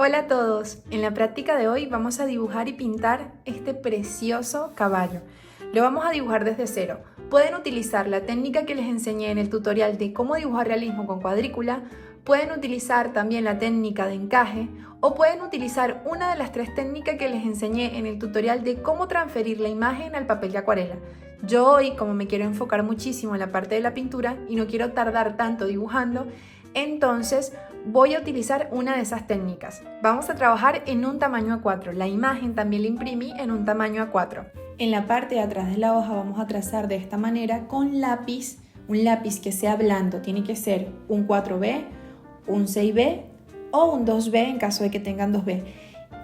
Hola a todos, en la práctica de hoy vamos a dibujar y pintar este precioso caballo. Lo vamos a dibujar desde cero. Pueden utilizar la técnica que les enseñé en el tutorial de cómo dibujar realismo con cuadrícula, pueden utilizar también la técnica de encaje o pueden utilizar una de las tres técnicas que les enseñé en el tutorial de cómo transferir la imagen al papel de acuarela. Yo hoy, como me quiero enfocar muchísimo en la parte de la pintura y no quiero tardar tanto dibujando, entonces voy a utilizar una de esas técnicas. Vamos a trabajar en un tamaño A4. La imagen también la imprimí en un tamaño A4. En la parte de atrás de la hoja vamos a trazar de esta manera con lápiz, un lápiz que sea blando. Tiene que ser un 4B, un 6B o un 2B en caso de que tengan 2B.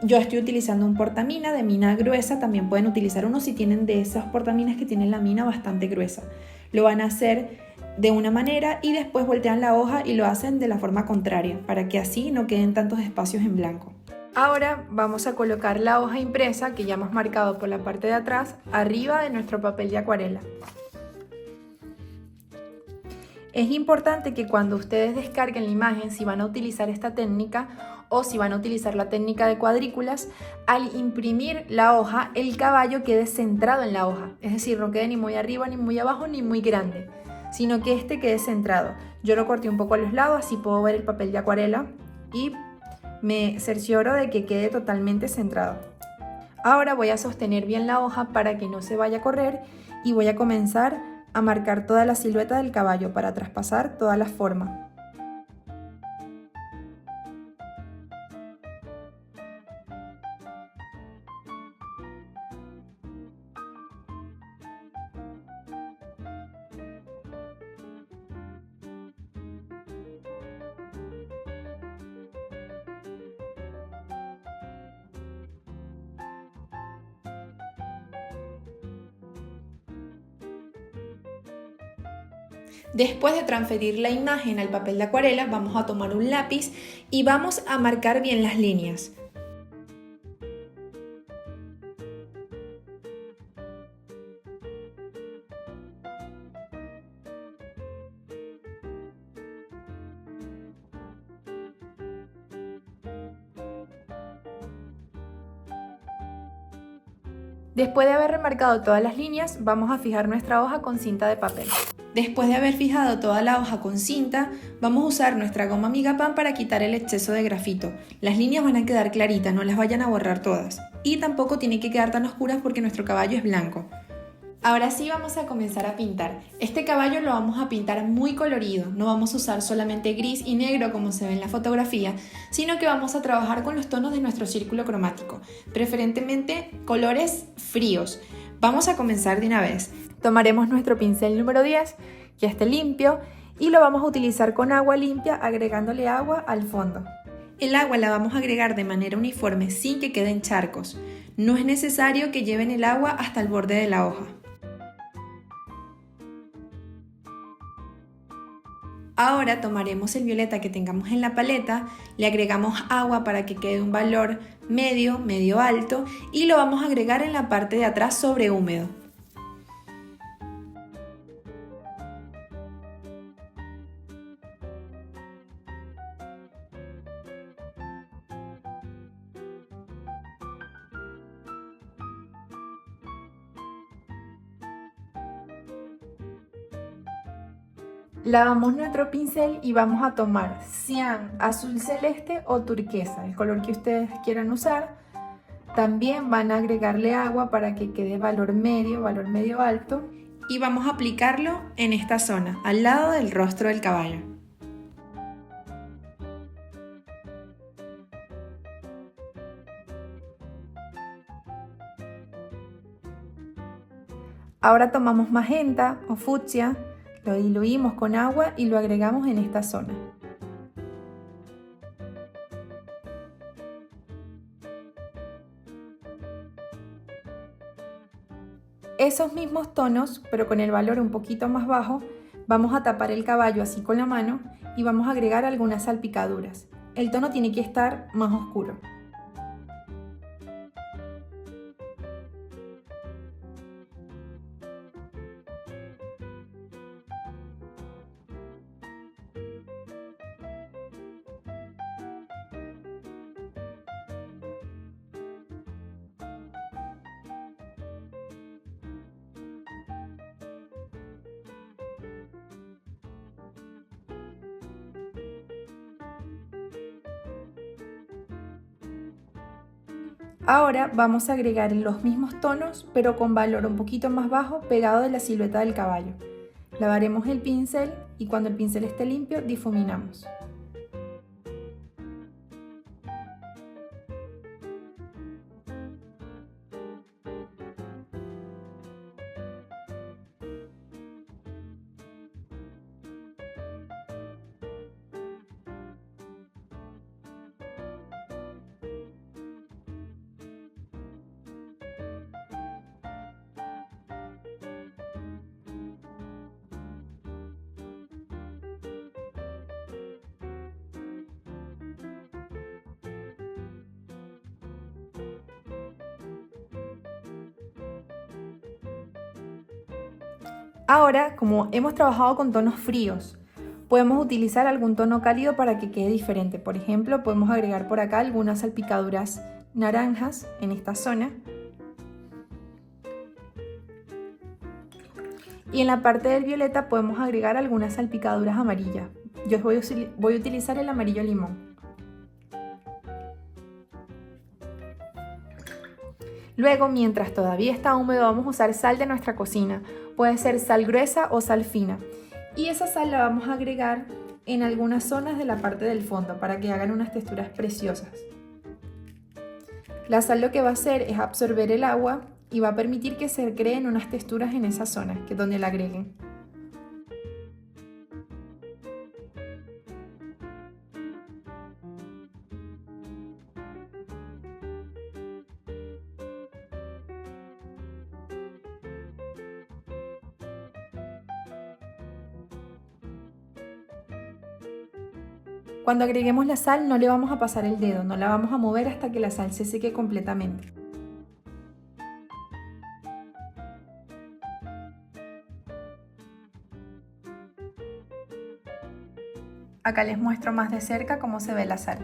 Yo estoy utilizando un portamina de mina gruesa, también pueden utilizar uno si tienen de esos portaminas que tienen la mina bastante gruesa. Lo van a hacer de una manera y después voltean la hoja y lo hacen de la forma contraria, para que así no queden tantos espacios en blanco. Ahora vamos a colocar la hoja impresa que ya hemos marcado por la parte de atrás, arriba de nuestro papel de acuarela. Es importante que cuando ustedes descarguen la imagen, si van a utilizar esta técnica o si van a utilizar la técnica de cuadrículas, al imprimir la hoja, el caballo quede centrado en la hoja. Es decir, no quede ni muy arriba, ni muy abajo, ni muy grande, sino que este quede centrado. Yo lo corté un poco a los lados, así puedo ver el papel de acuarela y me cercioro de que quede totalmente centrado. Ahora voy a sostener bien la hoja para que no se vaya a correr y voy a comenzar a marcar toda la silueta del caballo para traspasar toda la forma. Después de transferir la imagen al papel de acuarela, vamos a tomar un lápiz y vamos a marcar bien las líneas. Después de haber remarcado todas las líneas, vamos a fijar nuestra hoja con cinta de papel. Después de haber fijado toda la hoja con cinta, vamos a usar nuestra goma Migapan para quitar el exceso de grafito. Las líneas van a quedar claritas, no las vayan a borrar todas. Y tampoco tienen que quedar tan oscuras porque nuestro caballo es blanco. Ahora sí vamos a comenzar a pintar. Este caballo lo vamos a pintar muy colorido, no vamos a usar solamente gris y negro como se ve en la fotografía, sino que vamos a trabajar con los tonos de nuestro círculo cromático, preferentemente colores fríos. Vamos a comenzar de una vez. Tomaremos nuestro pincel número 10, que esté limpio, y lo vamos a utilizar con agua limpia agregándole agua al fondo. El agua la vamos a agregar de manera uniforme sin que queden charcos. No es necesario que lleven el agua hasta el borde de la hoja. Ahora tomaremos el violeta que tengamos en la paleta, le agregamos agua para que quede un valor medio, medio alto y lo vamos a agregar en la parte de atrás sobre húmedo. Lavamos nuestro pincel y vamos a tomar cian, azul celeste o turquesa, el color que ustedes quieran usar. También van a agregarle agua para que quede valor medio alto. Y vamos a aplicarlo en esta zona, al lado del rostro del caballo. Ahora tomamos magenta o fucsia, lo diluimos con agua y lo agregamos en esta zona. Esos mismos tonos, pero con el valor un poquito más bajo, vamos a tapar el caballo así con la mano y vamos a agregar algunas salpicaduras. El tono tiene que estar más oscuro. Ahora vamos a agregar los mismos tonos, pero con valor un poquito más bajo, pegado de la silueta del caballo. Lavaremos el pincel y cuando el pincel esté limpio, difuminamos. Ahora, como hemos trabajado con tonos fríos, podemos utilizar algún tono cálido para que quede diferente. Por ejemplo, podemos agregar por acá algunas salpicaduras naranjas en esta zona. Y en la parte del violeta podemos agregar algunas salpicaduras amarillas. Yo voy a utilizar el amarillo limón. Luego, mientras todavía está húmedo, vamos a usar sal de nuestra cocina. Puede ser sal gruesa o sal fina. Y esa sal la vamos a agregar en algunas zonas de la parte del fondo para que hagan unas texturas preciosas. La sal lo que va a hacer es absorber el agua y va a permitir que se creen unas texturas en esa zona, que es donde la agreguen. Cuando agreguemos la sal no le vamos a pasar el dedo, no la vamos a mover hasta que la sal se seque completamente. Acá les muestro más de cerca cómo se ve la sal.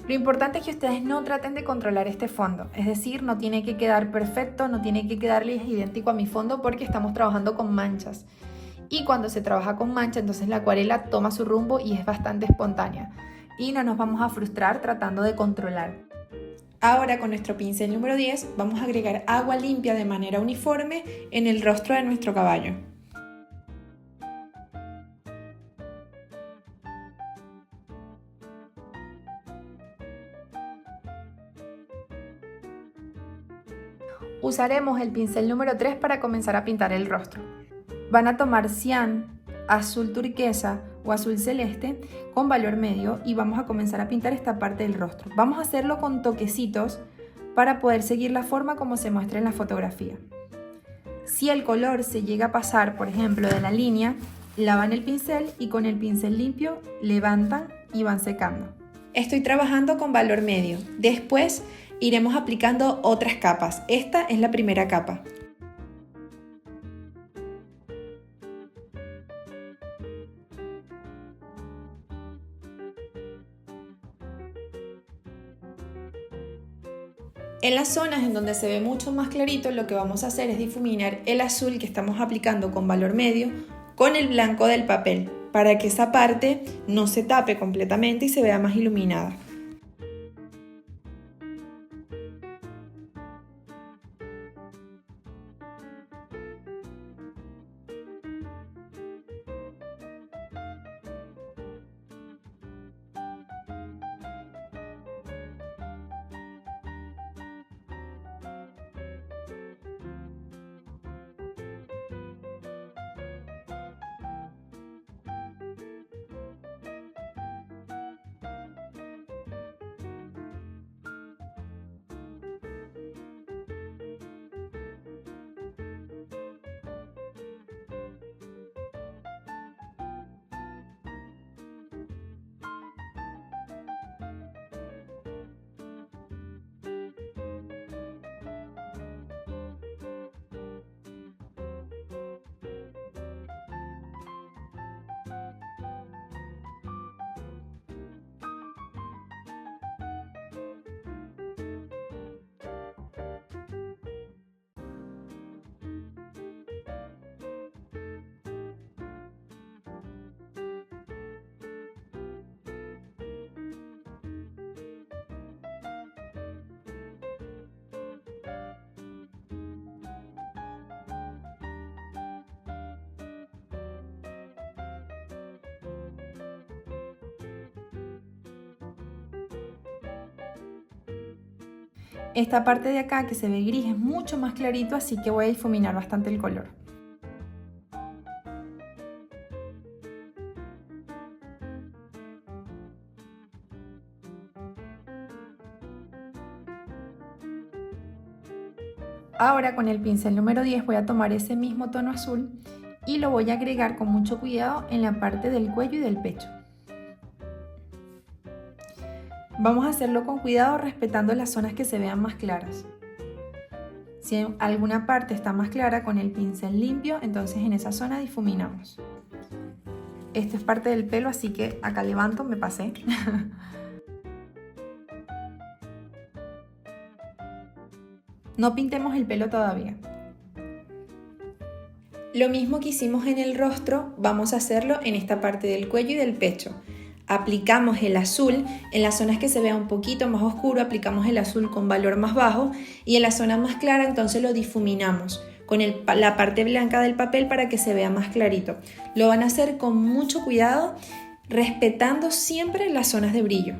Lo importante es que ustedes no traten de controlar este fondo, es decir, no tiene que quedar perfecto, no tiene que quedarles idéntico a mi fondo porque estamos trabajando con manchas. Y cuando se trabaja con mancha, entonces la acuarela toma su rumbo y es bastante espontánea. Y no nos vamos a frustrar tratando de controlar. Ahora con nuestro pincel número 10 vamos a agregar agua limpia de manera uniforme en el rostro de nuestro caballo. Usaremos el pincel número 3 para comenzar a pintar el rostro. Van a tomar cian, azul turquesa o azul celeste con valor medio y vamos a comenzar a pintar esta parte del rostro. Vamos a hacerlo con toquecitos para poder seguir la forma como se muestra en la fotografía. Si el color se llega a pasar, por ejemplo, de la línea, lavan el pincel y con el pincel limpio levantan y van secando. Estoy trabajando con valor medio. Después iremos aplicando otras capas. Esta es la primera capa. En las zonas en donde se ve mucho más clarito, lo que vamos a hacer es difuminar el azul que estamos aplicando con valor medio con el blanco del papel, para que esa parte no se tape completamente y se vea más iluminada. Esta parte de acá que se ve gris es mucho más clarito, así que voy a difuminar bastante el color. Ahora con el pincel número 10 voy a tomar ese mismo tono azul y lo voy a agregar con mucho cuidado en la parte del cuello y del pecho. Vamos a hacerlo con cuidado respetando las zonas que se vean más claras. Si alguna parte está más clara con el pincel limpio, entonces en esa zona difuminamos. Esto es parte del pelo, así que acá levanto, me pasé. No pintemos el pelo todavía. Lo mismo que hicimos en el rostro, vamos a hacerlo en esta parte del cuello y del pecho. Aplicamos el azul en las zonas que se vea un poquito más oscuro, aplicamos el azul con valor más bajo y en la zona más clara entonces lo difuminamos con la parte blanca del papel para que se vea más clarito. Lo van a hacer con mucho cuidado, respetando siempre las zonas de brillo.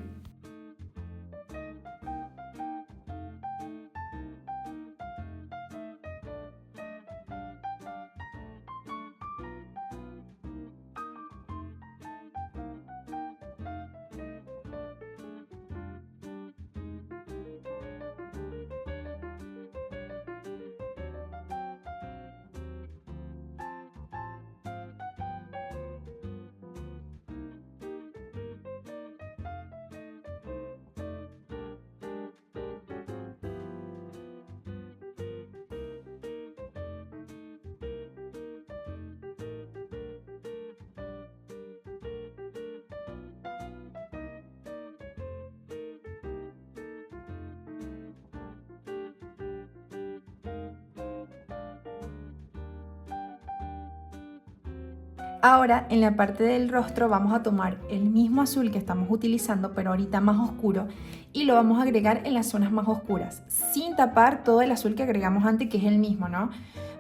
Ahora en la parte del rostro vamos a tomar el mismo azul que estamos utilizando, pero ahorita más oscuro, y lo vamos a agregar en las zonas más oscuras, sin tapar todo el azul que agregamos antes, que es el mismo, ¿no?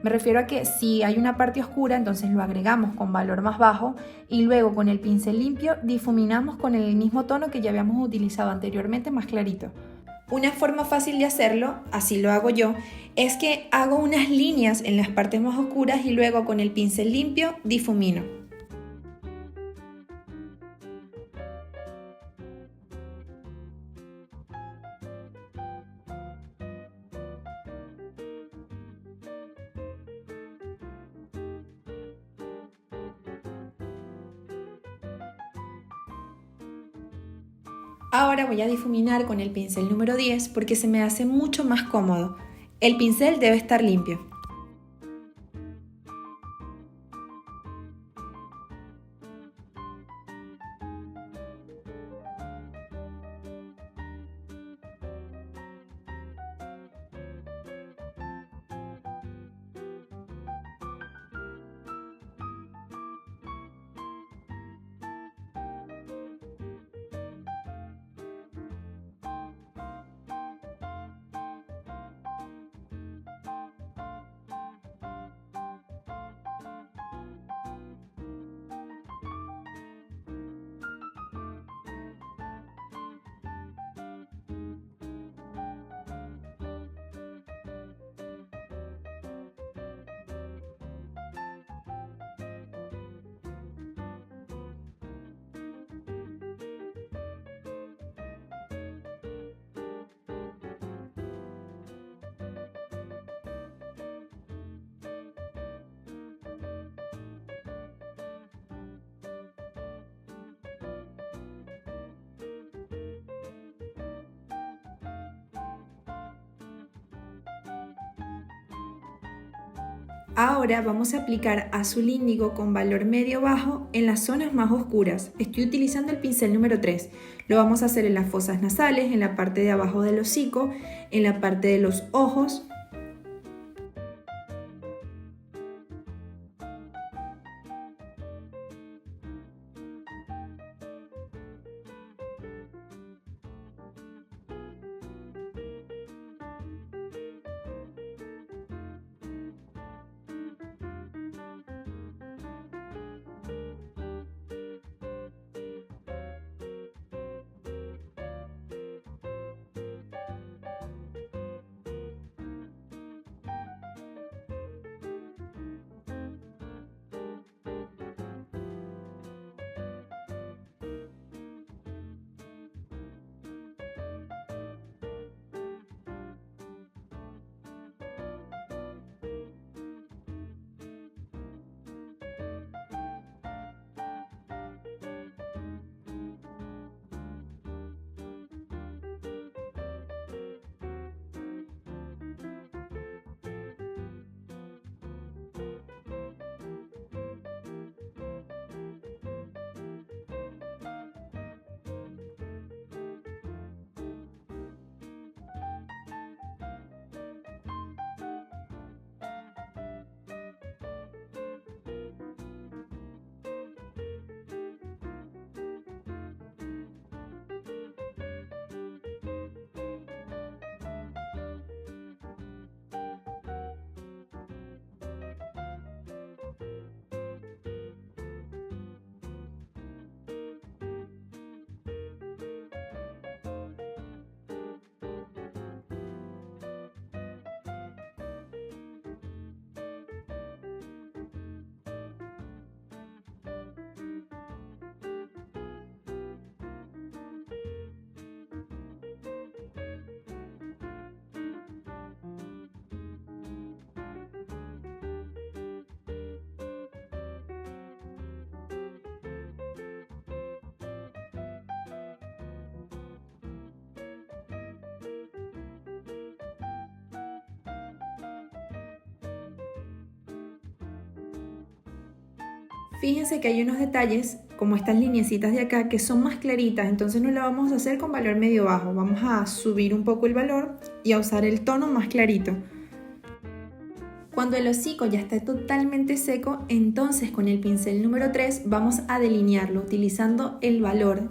Me refiero a que si hay una parte oscura, entonces lo agregamos con valor más bajo y luego con el pincel limpio difuminamos con el mismo tono que ya habíamos utilizado anteriormente, más clarito. Una forma fácil de hacerlo, así lo hago yo, es que hago unas líneas en las partes más oscuras y luego con el pincel limpio difumino. Ahora voy a difuminar con el pincel número 10 porque se me hace mucho más cómodo. El pincel debe estar limpio. Ahora vamos a aplicar azul índigo con valor medio-bajo en las zonas más oscuras. Estoy utilizando el pincel número 3. Lo vamos a hacer en las fosas nasales, en la parte de abajo del hocico, en la parte de los ojos. Fíjense que hay unos detalles, como estas lineecitas de acá, que son más claritas, entonces no la vamos a hacer con valor medio bajo. Vamos a subir un poco el valor y a usar el tono más clarito. Cuando el hocico ya está totalmente seco, entonces con el pincel número 3 vamos a delinearlo utilizando el valor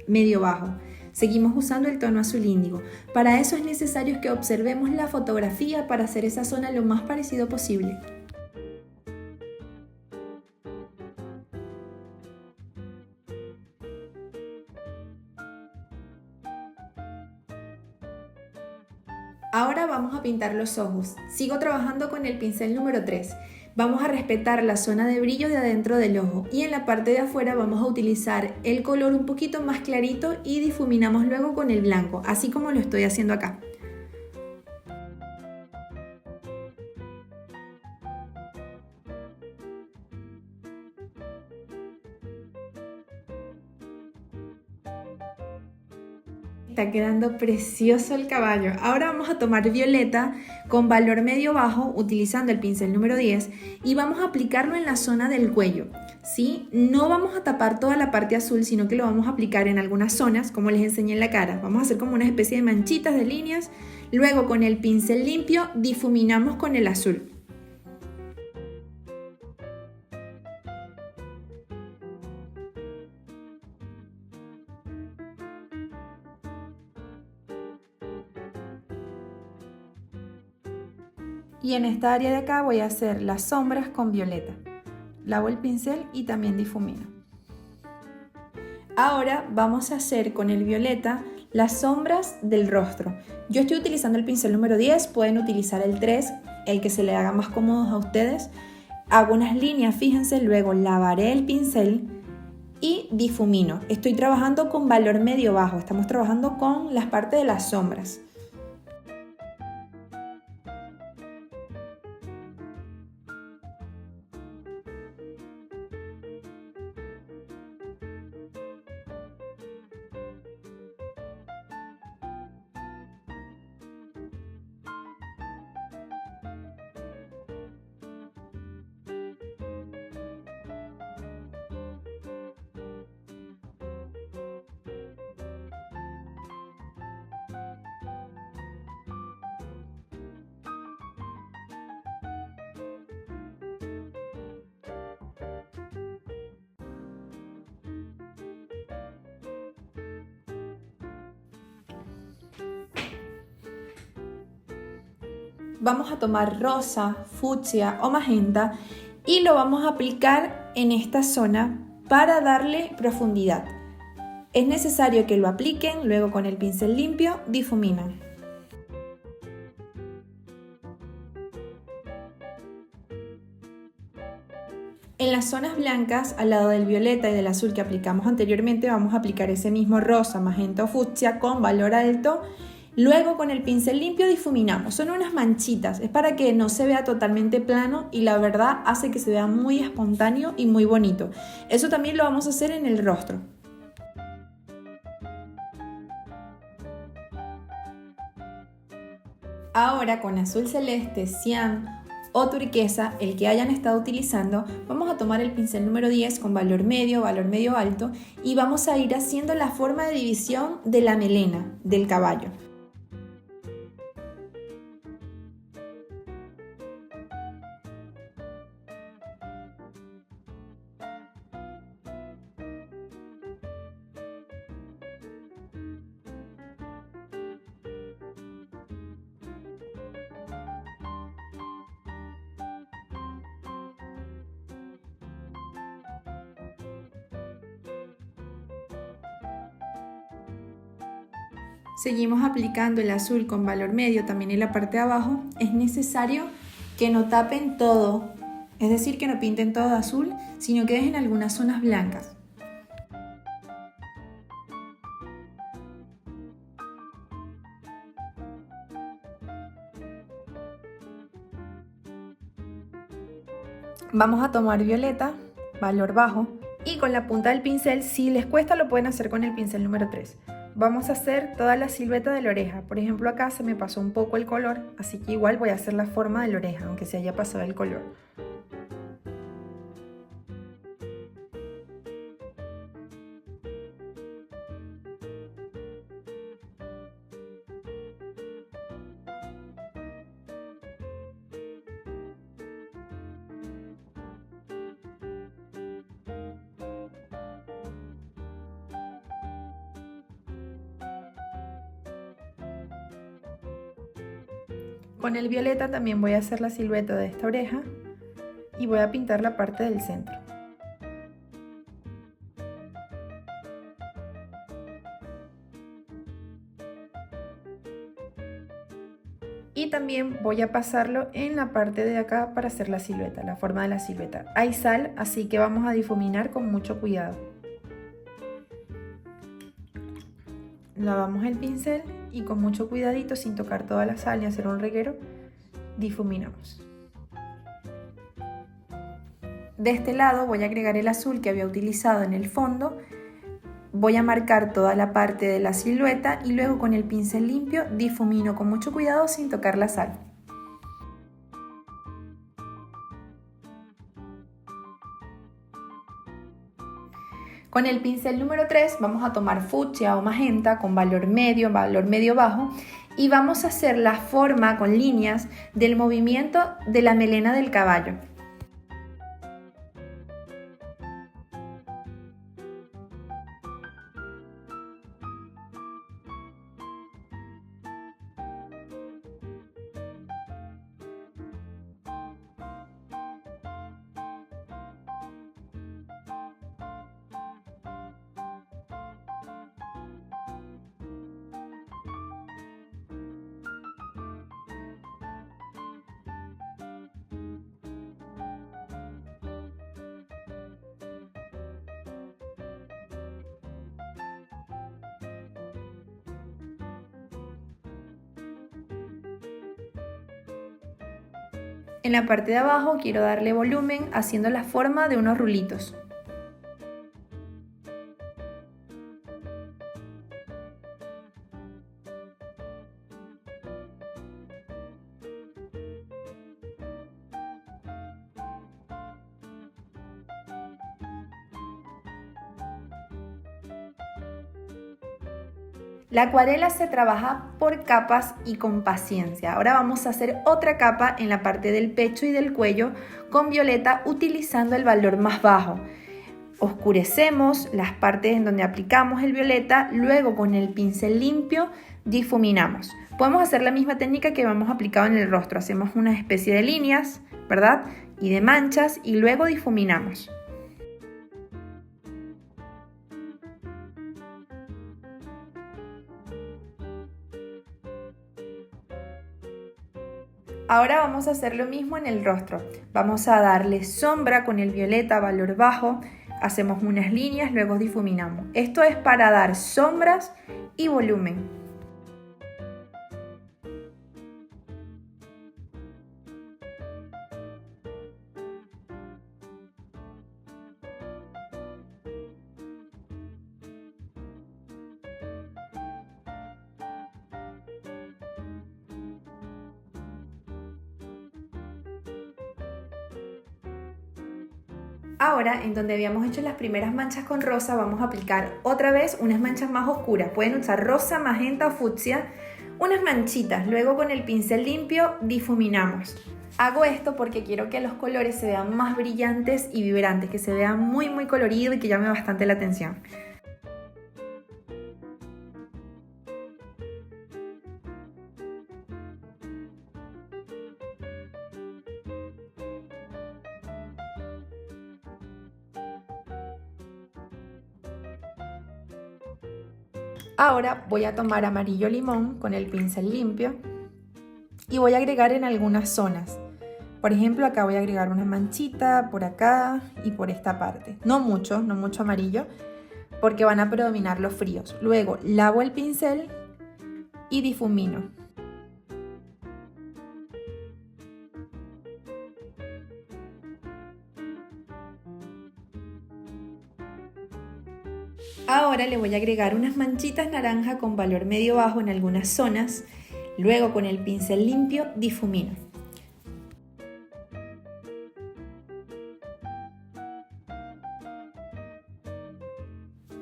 medio bajo. Seguimos usando el tono azul índigo. Para eso es necesario que observemos la fotografía para hacer esa zona lo más parecido posible. Ahora vamos a pintar los ojos. Sigo trabajando con el pincel número 3. Vamos a respetar la zona de brillo de adentro del ojo y en la parte de afuera vamos a utilizar el color un poquito más clarito y difuminamos luego con el blanco, así como lo estoy haciendo acá. Está quedando precioso el caballo. Ahora vamos a tomar violeta con valor medio bajo utilizando el pincel número 10 y vamos a aplicarlo en la zona del cuello, ¿sí? No vamos a tapar toda la parte azul, sino que lo vamos a aplicar en algunas zonas, como les enseñé en la cara. Vamos a hacer como una especie de manchitas de líneas. Luego con el pincel limpio difuminamos con el azul. Y en esta área de acá voy a hacer las sombras con violeta. Lavo el pincel y también difumino. Ahora vamos a hacer con el violeta las sombras del rostro. Yo estoy utilizando el pincel número 10, pueden utilizar el 3, el que se le haga más cómodo a ustedes. Hago unas líneas, fíjense, luego lavaré el pincel y difumino. Estoy trabajando con valor medio bajo, estamos trabajando con las partes de las sombras. Vamos a tomar rosa, fucsia o magenta y lo vamos a aplicar en esta zona para darle profundidad. Es necesario que lo apliquen, luego con el pincel limpio difuminan. En las zonas blancas, al lado del violeta y del azul que aplicamos anteriormente, vamos a aplicar ese mismo rosa, magenta o fucsia con valor alto. Luego con el pincel limpio difuminamos, son unas manchitas, es para que no se vea totalmente plano y la verdad hace que se vea muy espontáneo y muy bonito. Eso también lo vamos a hacer en el rostro. Ahora con azul celeste, cian o turquesa, el que hayan estado utilizando, vamos a tomar el pincel número 10 con valor medio alto y vamos a ir haciendo la forma de división de la melena del caballo. Seguimos aplicando el azul con valor medio también en la parte de abajo. Es necesario que no tapen todo, es decir, que no pinten todo de azul, sino que dejen algunas zonas blancas. Vamos a tomar violeta, valor bajo, y con la punta del pincel, si les cuesta lo pueden hacer con el pincel número 3. Vamos a hacer toda la silueta de la oreja. Por ejemplo, acá se me pasó un poco el color, así que igual voy a hacer la forma de la oreja, aunque se haya pasado el color. Con el violeta también voy a hacer la silueta de esta oreja y voy a pintar la parte del centro. Y también voy a pasarlo en la parte de acá para hacer la silueta, la forma de la silueta. Hay sal, así que vamos a difuminar con mucho cuidado. Lavamos el pincel y con mucho cuidadito, sin tocar toda la sal y hacer un reguero, difuminamos. De este lado voy a agregar el azul que había utilizado en el fondo. Voy a marcar toda la parte de la silueta y luego con el pincel limpio difumino con mucho cuidado sin tocar la sal. Con el pincel número 3 vamos a tomar fucsia o magenta con valor medio bajo y vamos a hacer la forma con líneas del movimiento de la melena del caballo. En la parte de abajo quiero darle volumen haciendo la forma de unos rulitos. La acuarela se trabaja por capas y con paciencia. Ahora vamos a hacer otra capa en la parte del pecho y del cuello con violeta utilizando el valor más bajo. Oscurecemos las partes en donde aplicamos el violeta, luego con el pincel limpio difuminamos. Podemos hacer la misma técnica que hemos aplicado en el rostro. Hacemos una especie de líneas, ¿verdad? Y de manchas y luego difuminamos. Ahora vamos a hacer lo mismo en el rostro. Vamos a darle sombra con el violeta valor bajo, hacemos unas líneas, luego difuminamos. Esto es para dar sombras y volumen. Ahora, en donde habíamos hecho las primeras manchas con rosa, vamos a aplicar otra vez unas manchas más oscuras. Pueden usar rosa, magenta o fucsia, unas manchitas. Luego con el pincel limpio difuminamos. Hago esto porque quiero que los colores se vean más brillantes y vibrantes, que se vea muy colorido y que llame bastante la atención. Ahora voy a tomar amarillo limón con el pincel limpio y voy a agregar en algunas zonas. Por ejemplo, acá voy a agregar una manchita, por acá y por esta parte. No mucho amarillo, porque van a predominar los fríos. Luego lavo el pincel y difumino. Ahora le voy a agregar unas manchitas naranja con valor medio bajo en algunas zonas. Luego con el pincel limpio difumino.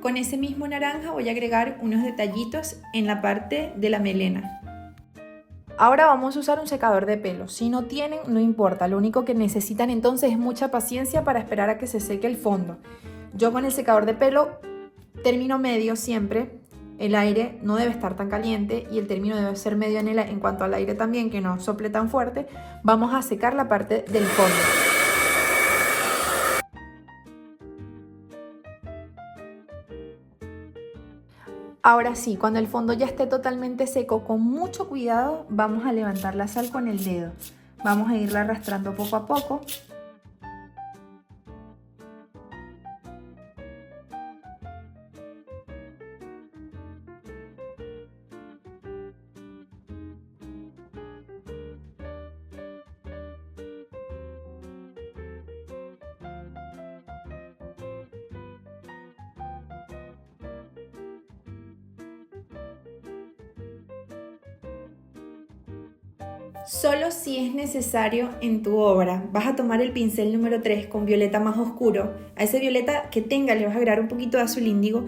Con ese mismo naranja voy a agregar unos detallitos en la parte de la melena. Ahora vamos a usar un secador de pelo. Si no tienen, no importa. Lo único que necesitan entonces es mucha paciencia para esperar a que se seque el fondo. Yo con el secador de pelo termino medio siempre, el aire no debe estar tan caliente y el término debe ser medio en cuanto al aire también, que no sople tan fuerte. Vamos a secar la parte del fondo. Ahora sí, cuando el fondo ya esté totalmente seco, con mucho cuidado vamos a levantar la sal con el dedo. Vamos a irla arrastrando poco a poco. Solo si es necesario en tu obra, vas a tomar el pincel número 3 con violeta más oscuro. A ese violeta que tenga le vas a agregar un poquito de azul índigo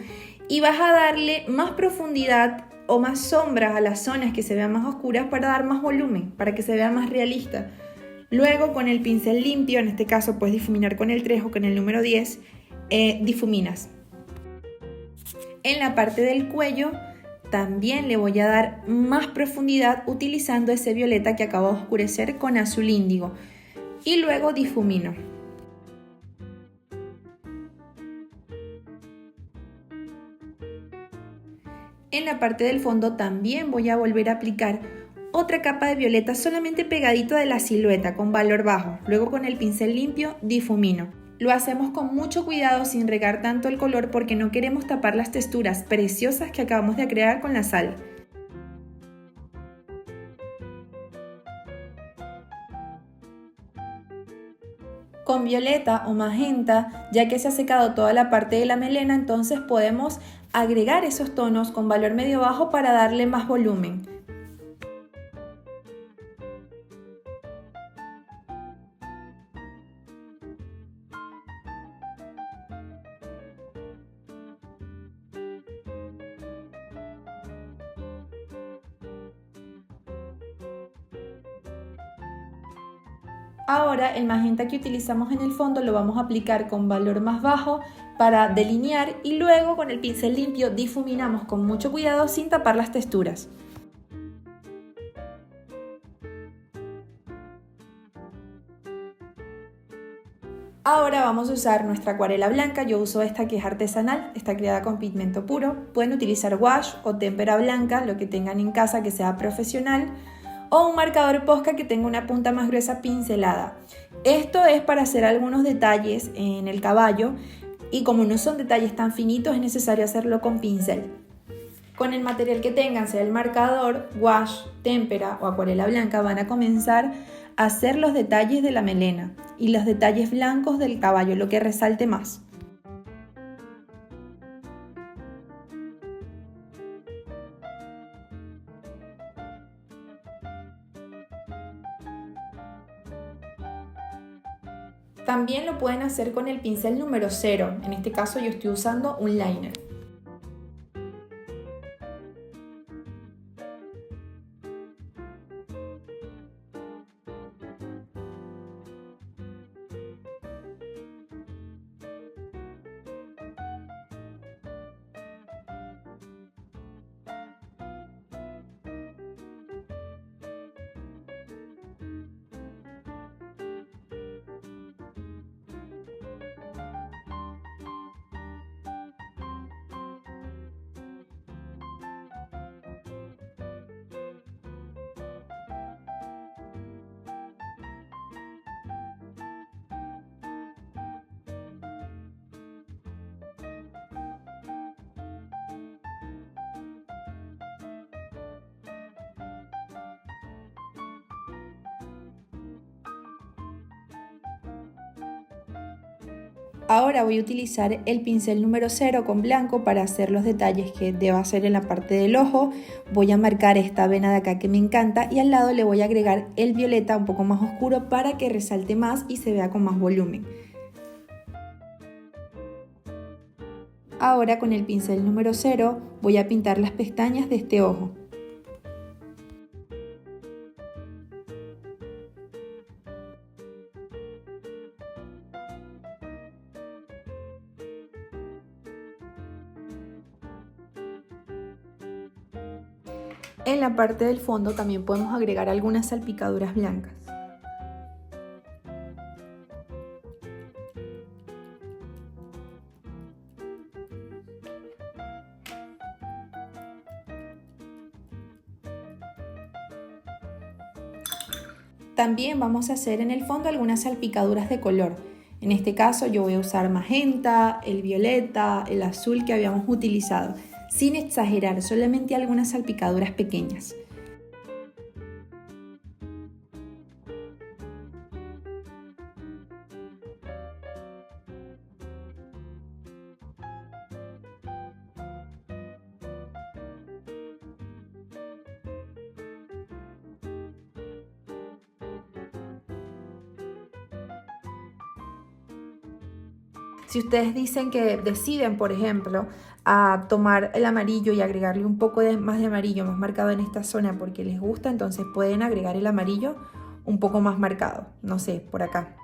y vas a darle más profundidad o más sombras a las zonas que se vean más oscuras para dar más volumen, para que se vea más realista. Luego con el pincel limpio, en este caso puedes difuminar con el 3 o con el número 10, difuminas. En la parte del cuello también le voy a dar más profundidad utilizando ese violeta que acabo de oscurecer con azul índigo y luego difumino. En la parte del fondo también voy a volver a aplicar otra capa de violeta solamente pegadito de la silueta con valor bajo. Luego con el pincel limpio difumino. Lo hacemos con mucho cuidado sin regar tanto el color porque no queremos tapar las texturas preciosas que acabamos de crear con la sal. Con violeta o magenta, ya que se ha secado toda la parte de la melena, entonces podemos agregar esos tonos con valor medio bajo para darle más volumen. Ahora el magenta que utilizamos en el fondo lo vamos a aplicar con valor más bajo para delinear y luego con el pincel limpio difuminamos con mucho cuidado sin tapar las texturas. Ahora vamos a usar nuestra acuarela blanca. Yo uso esta que es artesanal, está creada con pigmento puro. Pueden utilizar wash o témpera blanca, lo que tengan en casa que sea profesional, o un marcador Posca que tenga una punta más gruesa pincelada. Esto es para hacer algunos detalles en el caballo y como no son detalles tan finitos es necesario hacerlo con pincel. Con el material que tengan, sea el marcador, wash, témpera o acuarela blanca, van a comenzar a hacer los detalles de la melena y los detalles blancos del caballo, lo que resalte más. También lo pueden hacer con el pincel número 0, en este caso yo estoy usando un liner. Ahora voy a utilizar el pincel número 0 con blanco para hacer los detalles que debo hacer en la parte del ojo. Voy a marcar esta vena de acá que me encanta y al lado le voy a agregar el violeta un poco más oscuro para que resalte más y se vea con más volumen. Ahora con el pincel número 0 voy a pintar las pestañas de este ojo. la parte del fondo también podemos agregar algunas salpicaduras blancas. También vamos a hacer en el fondo algunas salpicaduras de color. En este caso yo voy a usar magenta, el violeta, el azul que habíamos utilizado, sin exagerar, solamente algunas salpicaduras pequeñas. Si ustedes dicen que deciden, por ejemplo, a tomar el amarillo y agregarle un poco más de amarillo más marcado en esta zona porque les gusta, entonces pueden agregar el amarillo un poco más marcado, no sé, por acá,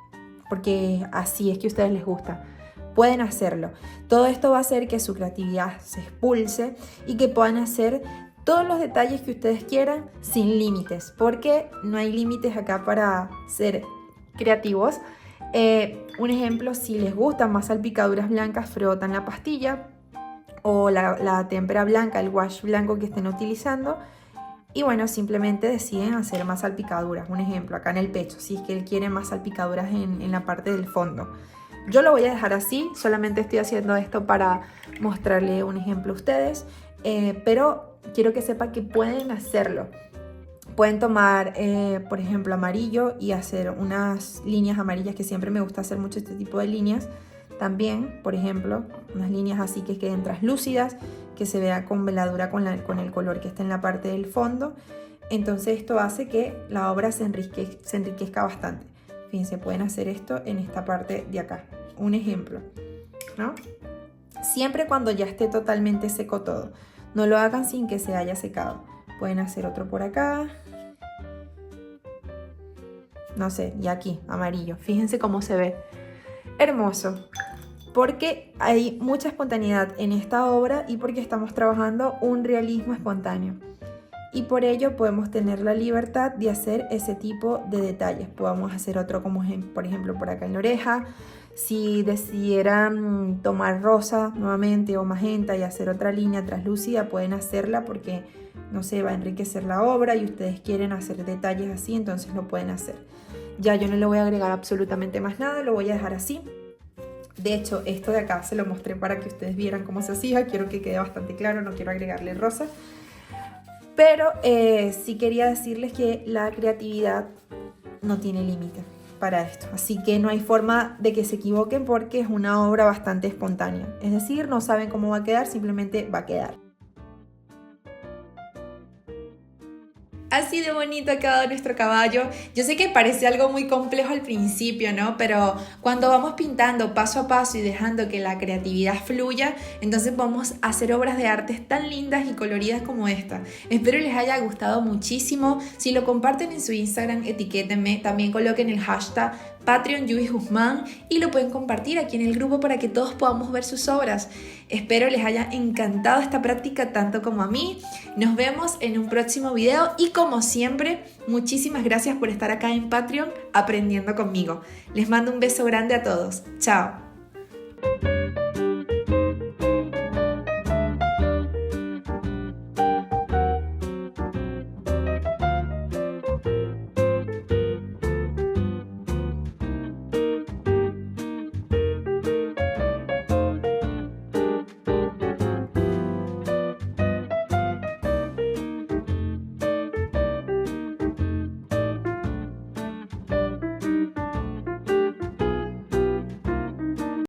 porque así es que a ustedes les gusta. Pueden hacerlo. Todo esto va a hacer que su creatividad se expulse y que puedan hacer todos los detalles que ustedes quieran sin límites, porque no hay límites acá para ser creativos. Un ejemplo, si les gustan más salpicaduras blancas, frotan la pastilla o la témpera blanca, el wash blanco que estén utilizando, y bueno, simplemente deciden hacer más salpicaduras. Un ejemplo, acá en el pecho, si es que él quiere más salpicaduras en la parte del fondo. Yo lo voy a dejar así, solamente estoy haciendo esto para mostrarle un ejemplo a ustedes, pero quiero que sepan que pueden hacerlo. Pueden tomar, por ejemplo, amarillo y hacer unas líneas amarillas, que siempre me gusta hacer mucho este tipo de líneas. También, por ejemplo, unas líneas así que queden translúcidas, que se vea con veladura con el color que está en la parte del fondo. Entonces esto hace que la obra se enriquezca bastante. Fíjense, pueden hacer esto en esta parte de acá. Un ejemplo, ¿no? Siempre cuando ya esté totalmente seco todo. No lo hagan sin que se haya secado. Pueden hacer otro por acá. No sé, y aquí, amarillo. Fíjense cómo se ve. Hermoso. Porque hay mucha espontaneidad en esta obra y porque estamos trabajando un realismo espontáneo. Y por ello podemos tener la libertad de hacer ese tipo de detalles. Podemos hacer otro como por ejemplo por acá en la oreja. Si decidieran tomar rosa nuevamente o magenta y hacer otra línea translúcida, pueden hacerla porque, no sé, va a enriquecer la obra y ustedes quieren hacer detalles así, entonces lo pueden hacer. Ya yo no le voy a agregar absolutamente más nada, lo voy a dejar así. De hecho, esto de acá se lo mostré para que ustedes vieran cómo se hacía. Quiero que quede bastante claro, no quiero agregarle rosa. Pero sí quería decirles que la creatividad no tiene límite para esto. Así que no hay forma de que se equivoquen porque es una obra bastante espontánea. Es decir, no saben cómo va a quedar, simplemente va a quedar. Así de bonito ha quedado nuestro caballo. Yo sé que parece algo muy complejo al principio, ¿no? Pero cuando vamos pintando paso a paso y dejando que la creatividad fluya, entonces vamos a hacer obras de arte tan lindas y coloridas como esta. Espero les haya gustado muchísimo. Si lo comparten en su Instagram, etiquétenme. También coloquen el hashtag Patreon Yubi Guzmán y lo pueden compartir aquí en el grupo para que todos podamos ver sus obras. Espero les haya encantado esta práctica tanto como a mí. Nos vemos en un próximo video y como siempre, muchísimas gracias por estar acá en Patreon aprendiendo conmigo. Les mando un beso grande a todos. Chao.